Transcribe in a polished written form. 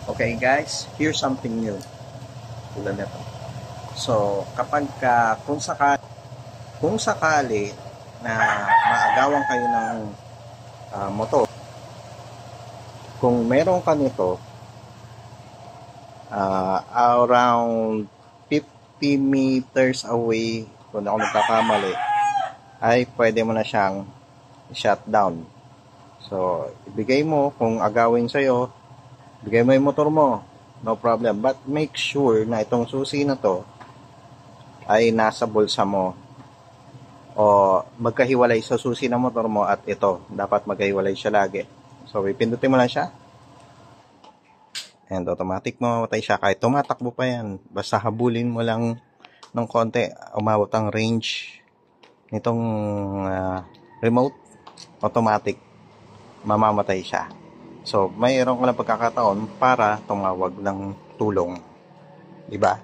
Okay guys, here's something new. Tulad nito. So, kapag kung sakali na maagawan kayo ng motor, kung meron ka nito, around 50 meters away, kung ako nagkakamali, ay pwede mo na siyang shutdown. So, ibigay mo, kung agawin sa'yo, ibigay mo yung motor mo, no problem. But make sure na itong susi na to ay nasa bulsa mo o magkahiwalay sa susi ng motor mo at ito. Dapat magkahiwalay siya lagi. So, pipindutin mo lang siya. And automatic mamatay siya. Kahit tumatakbo pa yan, basta habulin mo lang ng konti, umabot ang range nitong remote, automatic mamamatay siya. So, mayroon ka lang pagkakataon para tumawag ng tulong. Diba?